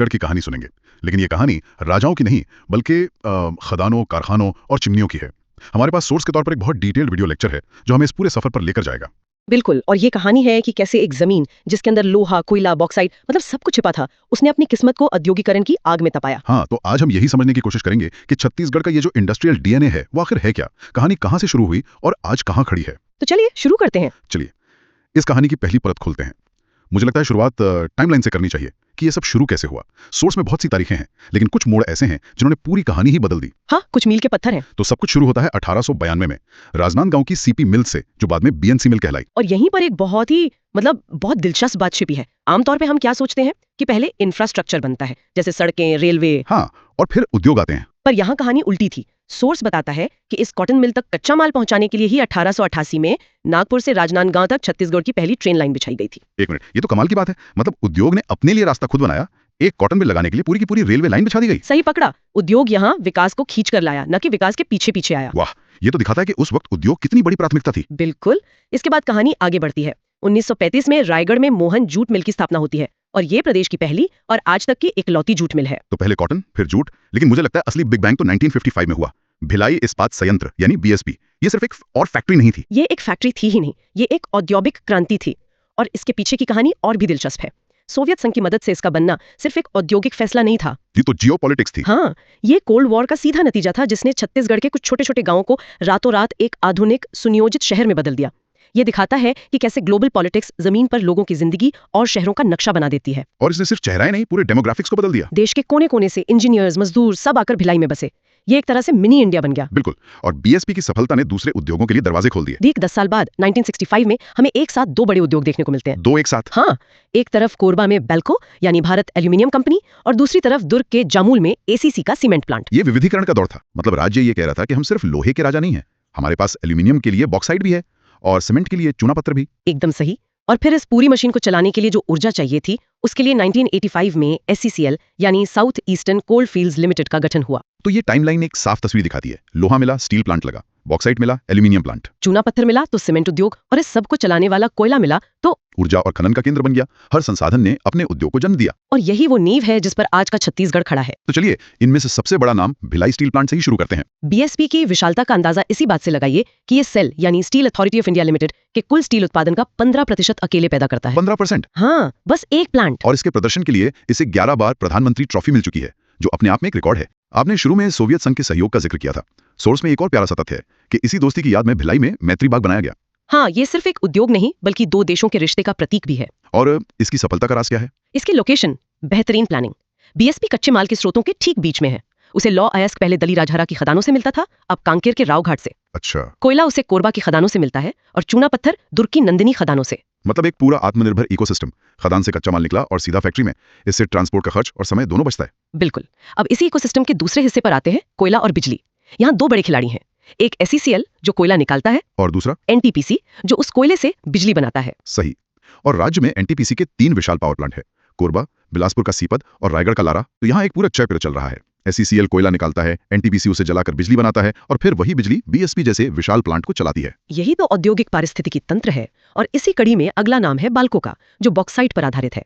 छत्तीसगढ़ की कहानी सुनेंगे, लेकिन ये कहानी राजाओं की नहीं बल्कि खदानों, कारखानों और चिमनियों की है। हमारे पास सोर्स के तौर पर एक बहुत डिटेल्ड वीडियो लेक्चर है जो हमें इस पूरे सफर पर लेकर जाएगा। बिल्कुल, और ये कहानी है कि कैसे एक जमीन जिसके अंदर लोहा, कोयला, बॉक्साइट मतलब सब कुछ छिपा था, उसने अपनी किस्मत को औद्योगिकरण की आग में तपाया। हाँ, तो आज हम यही समझने की कोशिश करेंगे कि छत्तीसगढ़ का ये जो इंडस्ट्रियल डीएनए है वो आखिर है क्या, कहानी कहाँ से शुरू हुई और आज कहाँ खड़ी है। तो चलिए शुरू करते हैं। चलिए इस कहानी की पहली परत खोलते हैं। मुझे लगता है शुरुआत टाइमलाइन से करनी चाहिए कि ये सब शुरू कैसे हुआ। सोर्स में बहुत सी तारीखें हैं, लेकिन कुछ मोड़ ऐसे हैं जिन्होंने पूरी कहानी ही बदल दी। हाँ, कुछ मील के पत्थर हैं। तो सब कुछ शुरू होता है 1892 में राजनांदगांव की सीपी मिल से, जो बाद में बीएनसी मिल कहलाई। और यहीं पर एक बहुत दिलचस्प बात छिपी है। आमतौर पे हम क्या सोचते हैं कि पहले इंफ्रास्ट्रक्चर बनता है, जैसे सड़कें, रेलवे। हाँ, और फिर उद्योग आते हैं। पर यहाँ कहानी उल्टी थी। सोर्स बताता है कि इस कॉटन मिल तक कच्चा माल पहुंचाने के लिए ही 1888 में नागपुर से राजनांदगांव तक छत्तीसगढ़ की पहली ट्रेन लाइन बिछाई गई थी। एक मिनट, ये तो कमाल की बात है। मतलब उद्योग ने अपने लिए रास्ता खुद बनाया, एक कॉटन मिल लगाने के लिए पूरी की पूरी रेलवे लाइन बिछा दी गई। सही पकड़ा, उद्योग यहाँ विकास को खींच कर लाया, न कि विकास के पीछे पीछे आया। वाह, ये तो दिखाता है कि उस वक्त उद्योग कितनी बड़ी प्राथमिकता थी। बिल्कुल। इसके बाद कहानी आगे बढ़ती है। 1935 में रायगढ़ में मोहन जूट मिल की स्थापना होती है, और ये प्रदेश की पहली और आज तक की इकलौती जूट मिल है। तो पहले कॉटन, फिर जूट, लेकिन मुझे लगता है असली बिग बैंग तो 1955 में हुआ। भिलाई इस्पात संयंत्र यानी बीएसपी, ये सिर्फ एक और फैक्ट्री नहीं थी। ये एक फैक्ट्री थी ही नहीं, ये एक औद्योगिक क्रांति थी। और इसके पीछे की कहानी और भी दिलचस्प है। सोवियत संघ की मदद से इसका बनना सिर्फ एक औद्योगिक फैसला नहीं था, ये तो जियोपॉलिटिक्स थी। हाँ, ये कोल्ड वॉर का सीधा नतीजा था, जिसने छत्तीसगढ़ के कुछ छोटे छोटे गांवों को रातों रात एक आधुनिक सुनियोजित शहर में बदल दिया। ये दिखाता है कि कैसे ग्लोबल पॉलिटिक्स जमीन पर लोगों की जिंदगी और शहरों का नक्शा बना देती है। और इसने सिर्फ चेहरा ही नहीं, पूरे डेमोग्राफिक्स को बदल दिया। देश के कोने कोने से इंजीनियर्स, मजदूर सब आकर भिलाई में बसे। ये एक तरह से मिनी इंडिया बन गया। बिल्कुल, और बीएसपी की सफलता ने दूसरे उद्योगों के लिए दरवाजे खोल दिए। ठीक 10 साल बाद 1965 में हमें एक साथ दो बड़े उद्योग देखने को मिलते हैं। दो एक साथ? हाँ, एक तरफ कोरबा में बेल्को यानी भारत एल्यूमिनियम कंपनी, और दूसरी तरफ दुर्ग के जामुल में एसीसी का सीमेंट प्लांट। ये विविधीकरण का दौर था। मतलब राज्य ये कह रहा था कि हम सिर्फ लोहे के राजा नहीं हैं, हमारे पास एल्यूमिनियम के लिए बॉक्साइट भी है और सीमेंट के लिए चूना पत्थर भी। एकदम सही। और फिर इस पूरी मशीन को चलाने के लिए जो ऊर्जा चाहिए थी, उसके लिए 1985 में SCCL यानी साउथ ईस्टर्न कोल फील्ड्स लिमिटेड का गठन हुआ। तो ये टाइमलाइन एक साफ तस्वीर दिखाती है। लोहा मिला, स्टील प्लांट लगा, बॉक्साइट मिला, एल्यूमिनियम प्लांट, चूना पत्थर मिला तो सीमेंट उद्योग, और इस सब को चलाने वाला कोयला मिला तो ऊर्जा और खनन का केंद्र बन गया। हर संसाधन ने अपने उद्योग को जन्म दिया। और यही वो नींव है जिस पर आज का छत्तीसगढ़ खड़ा है। तो चलिए इनमें से सबसे बड़ा नाम भिलाई स्टील प्लांट से ही शुरू करते हैं। बीएसपी की विशालता का अंदाजा इसी बात से लगाइए कि ये सेल यानी steel authority of India limited के कुल स्टील उत्पादन का 15% अकेले पैदा करता है। 15%? हाँ, बस एक प्लांट। और इसके प्रदर्शन के लिए इसे 11 बार प्रधानमंत्री ट्रॉफी मिल चुकी है, जो अपने आप में एक रिकॉर्ड है। आपने शुरू में सोवियत संघ के सहयोग का जिक्र किया था। सोर्स में एक और प्यारा सा तथ्य है कि इसी दोस्ती की याद में भिलाई में मैत्री बाग बनाया गया। हाँ, ये सिर्फ एक उद्योग नहीं बल्कि दो देशों के रिश्ते का प्रतीक भी है। और इसकी सफलता का राज क्या है? इसकी लोकेशन, बेहतरीन प्लानिंग। बीएसपी कच्चे माल के स्रोतों के ठीक बीच में है। उसे लौ अयस्क पहले दली राजहरा की खदानों से मिलता था, अब कांकेर के रावघाट से। अच्छा। कोयला उसे कोरबा की खदानों से मिलता है, और चूना पत्थर दुर्ग की नंदिनी खदानों से। मतलब एक पूरा आत्मनिर्भर इकोसिस्टम। खदान से कच्चा माल निकला और सीधा फैक्ट्री में। इससे ट्रांसपोर्ट का खर्च और समय दोनों बचता है। बिल्कुल। अब इसी इकोसिस्टम के दूसरे हिस्से पर आते हैं, कोयला और बिजली। यहाँ दो बड़े खिलाड़ी हैं, एक SCCL जो कोयला निकालता है, और दूसरा NTPC जो उस कोयले से बिजली बनाता है। सही। और राज्य में NTPC के 3 विशाल पावर प्लांट है, कोरबा, बिलासपुर का सीपत और रायगढ़ का लारा। तो यहाँ एक पूरा चक्र चल रहा है। SCCL कोयला निकालता है, NTPC उसे जलाकर बिजली बनाता है, और फिर वही बिजली BSP जैसे विशाल प्लांट को चलाती है। यही तो औद्योगिक पारिस्थितिकी तंत्र है। और इसी कड़ी में अगला नाम है बाल्को का, जो बॉक्साइट पर आधारित है।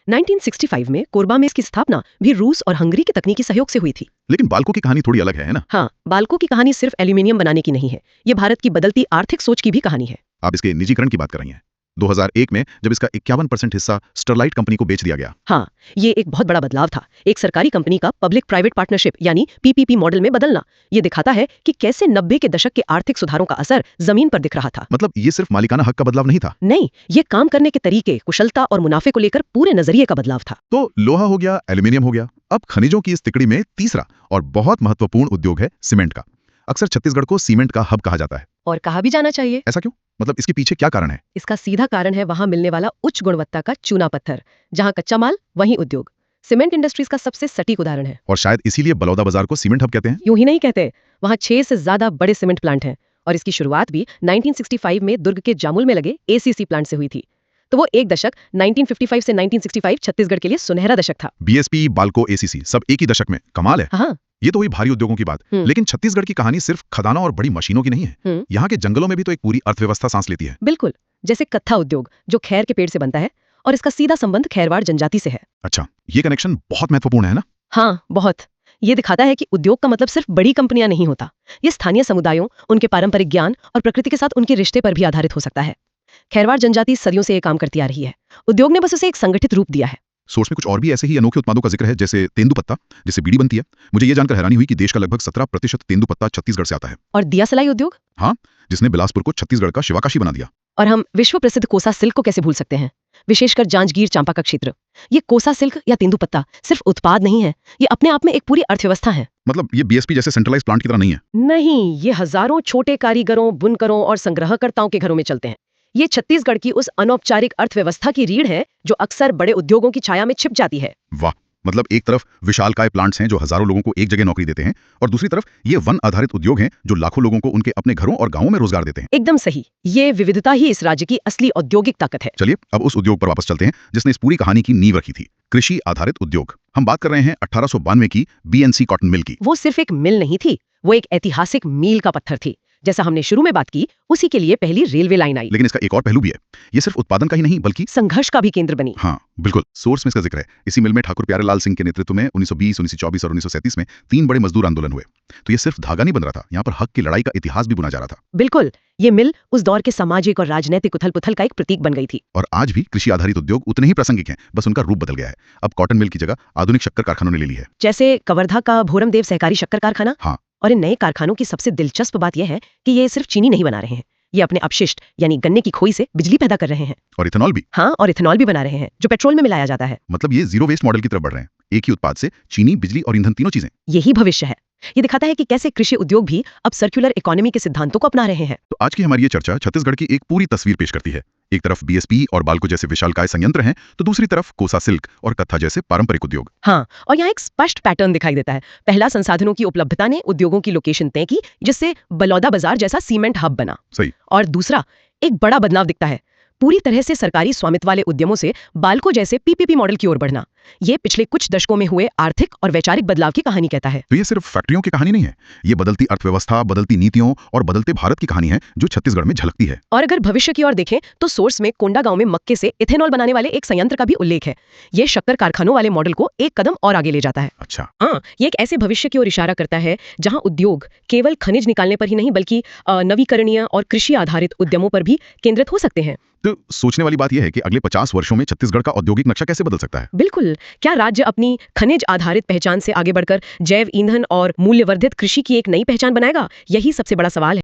1965 में कोरबा में इसकी स्थापना भी रूस और हंगरी के तकनीकी सहयोग से हुई थी। लेकिन बाल्को की कहानी थोड़ी अलग है ना? हाँ, बाल्को की कहानी सिर्फ एल्यूमिनियम बनाने की नहीं है, ये भारत की बदलती आर्थिक सोच की भी कहानी है। आप इसके निजीकरण की बात कर रही हैं। 2001 में जब इसका 51% हिस्सा स्टरलाइट कंपनी को बेच दिया गया। हाँ, ये एक बहुत बड़ा बदलाव था। एक सरकारी कंपनी का पब्लिक प्राइवेट पार्टनरशिप यानी PPP मॉडल में बदलना। ये दिखाता है कि कैसे 90 के दशक के आर्थिक सुधारों का असर जमीन पर दिख रहा था। मतलब ये सिर्फ मालिकाना हक का बदलाव नहीं था? नहीं, ये काम करने के तरीके, कुशलता और मुनाफे को लेकर पूरे नजरिए का बदलाव था। तो लोहा हो गया, एल्यूमिनियम हो गया, अब खनिजों की इस तिकड़ी में तीसरा और बहुत महत्वपूर्ण उद्योग है सीमेंट का। अक्सर छत्तीसगढ़ को सीमेंट का हब कहा जाता है। और कहा भी जाना चाहिए। ऐसा क्यों? मतलब इसके पीछे क्या कारण है? इसका सीधा कारण है वहां मिलने वाला उच्च गुणवत्ता का चूना पत्थर। जहां कच्चा माल वहीं उद्योग। सीमेंट इंडस्ट्रीज का सबसे सटीक उदाहरण है। और शायद इसीलिए बलौदा बाजार को सीमेंट हब कहते हैं। यूं ही नहीं कहते, वहां 6 से ज्यादा बड़े सीमेंट प्लांट हैं, और इसकी शुरुआत भी 1965 में दुर्ग के जामुल में लगे ACC प्लांट से हुई थी। तो वो एक दशक 1955 से 1965 छत्तीसगढ़ के लिए सुनहरा दशक था। BSP, बाल्को, ACC सब एक ही दशक में। कमाल है। हाँ, ये तो हुई भारी उद्योगों की बात। लेकिन छत्तीसगढ़ की कहानी सिर्फ खदानों और बड़ी मशीनों की नहीं है। यहाँ के जंगलों में भी तो एक पूरी अर्थव्यवस्था सांस लेती है। बिल्कुल। जैसे कत्था उद्योग जो खैर के पेड़ से बनता है, और इसका सीधा संबंध खैरवाड़ जनजाति से है। अच्छा, ये कनेक्शन बहुत महत्वपूर्ण है ना? हाँ, बहुत। ये दिखाता है कि उद्योग का मतलब सिर्फ बड़ी कंपनियां नहीं होता। ये स्थानीय समुदायों, उनके पारंपरिक ज्ञान और प्रकृति के साथ उनके रिश्ते पर भी आधारित हो सकता है। खैरवाड़ जनजाति सदियों से ये काम करती आ रही है। उद्योग ने बस उसे एक संगठित रूप दिया है। सोर्स में कुछ और भी ऐसे ही अनोखे उत्पादों का जिक्र है, जैसे तेंदुपत्ता, जिससे बीड़ी बनती है। मुझे ये जानकर हैरानी हुई कि देश का लगभग 17% तेंदुपत्ता छत्तीसगढ़ से आता है। और दिया सलाई उद्योग, हाँ, जिसने बिलासपुर को छत्तीसगढ़ का शिवाकाशी बना दिया। और हम विश्व प्रसिद्ध कोसा सिल्क को कैसे भूल सकते हैं, विशेषकर जांजगीर चांपा का क्षेत्र। ये कोसा सिल्क या तेंदुपत्ता सिर्फ उत्पाद नहीं है, ये अपने आप में एक पूरी अर्थव्यवस्था है। मतलब ये बीएसपी जैसे सेंट्रलाइज प्लांट की तरह नहीं है? नहीं, ये हजारों छोटे कारीगरों, बुनकरों और संग्रहकर्ताओं के घरों में चलते हैं। ये छत्तीसगढ़ की उस अनौपचारिक अर्थव्यवस्था की रीढ़ है जो अक्सर बड़े उद्योगों की छाया में छिप जाती है। वाह, मतलब एक तरफ विशालकाय प्लांट्स हैं जो हजारों लोगों को एक जगह नौकरी देते हैं, और दूसरी तरफ ये वन आधारित उद्योग हैं जो लाखों लोगों को उनके अपने घरों और गांवों में रोजगार देते हैं। एकदम सही। ये विविधता ही इस राज्य की असली औद्योगिक ताकत है। चलिए अब उस उद्योग पर वापस चलते हैं जिसने इस पूरी कहानी की नींव रखी थी, कृषि आधारित उद्योग। हम बात कर रहे हैं 1892 की बीएनसी कॉटन मिल की। वो सिर्फ एक मिल नहीं थी, वो एक ऐतिहासिक मील का पत्थर थी। जैसा हमने शुरू में बात की, उसी के लिए पहली रेलवे लाइन आई। लेकिन इसका एक और पहलू भी है, ये सिर्फ उत्पादन का ही नहीं बल्कि संघर्ष का भी केंद्र बनी। हाँ बिल्कुल, सोर्स में इसका जिक्र है। इसी मिल में ठाकुर प्यारेलाल सिंह के नेतृत्व में 1920, 1924 और 1937 में 3 बड़े मजदूर आंदोलन हुए। तो ये सिर्फ धागा नहीं बन रहा था, यहाँ पर हक की लड़ाई का इतिहास भी बुना जा रहा था। बिल्कुल, ये मिल उस दौर के सामाजिक और राजनीतिक उथल पुथल का एक प्रतीक बन गई थी। और आज भी कृषि आधारित उद्योग उतने ही प्रासंगिक हैं, बस उनका रूप बदल गया है। अब कॉटन मिल की जगह आधुनिक शक्कर कारखानों ने ले ली है, जैसे कवर्धा का भोरमदेव सहकारी शक्कर कारखाना। हाँ। और इन नए कारखानों की सबसे दिलचस्प बात यह है कि ये सिर्फ चीनी नहीं बना रहे हैं, ये अपने अपशिष्ट यानी गन्ने की खोई से बिजली पैदा कर रहे हैं। और इथेनॉल भी। हाँ, और इथेनॉल भी बना रहे हैं जो पेट्रोल में मिलाया जाता है। मतलब ये जीरो वेस्ट मॉडल की तरफ बढ़ रहे हैं, एक ही उत्पाद से चीनी, बिजली और ईंधन, तीनों चीजें। यही भविष्य है। ये दिखाता है कि कैसे कृषि उद्योग भी अब सर्कुलर इकोनॉमी के सिद्धांतों को अपना रहे हैं। तो आज की हमारी ये चर्चा छत्तीसगढ़ की एक पूरी तस्वीर पेश करती है। एक तरफ बीएसपी और बाल्को जैसे विशालकाय संयंत्र हैं, तो दूसरी तरफ कोसा सिल्क और कत्था जैसे पारंपरिक उद्योग। हाँ, और यहाँ एक स्पष्ट पैटर्न दिखाई देता है। पहला, संसाधनों की उपलब्धता ने उद्योगों की लोकेशन तय की, जिससे बलौदा बाजार जैसा सीमेंट हब बना। सही। और दूसरा, एक बड़ा बदलाव दिखता है, पूरी तरह से सरकारी स्वामित्व वाले उद्यमों से बाल्को जैसे पीपीपी मॉडल की ओर बढ़ना। ये पिछले कुछ दशकों में हुए आर्थिक और वैचारिक बदलाव की कहानी कहता है। तो ये सिर्फ फैक्ट्रियों की कहानी नहीं है, ये बदलती अर्थव्यवस्था, बदलती नीतियों और बदलते भारत की कहानी है जो छत्तीसगढ़ में झलकती है। और अगर भविष्य की ओर देखें तो सोर्स में कोंडागांव में मक्के से इथेनॉल बनाने वाले एक संयंत्र का भी उल्लेख है। ये शक्कर कारखानों वाले मॉडल को एक कदम और आगे ले जाता है। अच्छा। हाँ, ये एक ऐसे भविष्य की ओर इशारा करता है जहां उद्योग केवल खनिज निकालने पर ही नहीं बल्कि नवीकरणीय और कृषि आधारित उद्यमों पर भी केंद्रित हो सकते हैं। तो सोचने वाली बात यह है कि अगले 50 वर्षों में छत्तीसगढ़ का औद्योगिक नक्शा कैसे बदल सकता है? बिल्कुल, क्या राज्य अपनी खनिज आधारित पहचान से आगे बढ़कर जैव ईंधन और मूल्यवर्धित कृषि की एक नई पहचान बनाएगा? यही सबसे बड़ा सवाल है।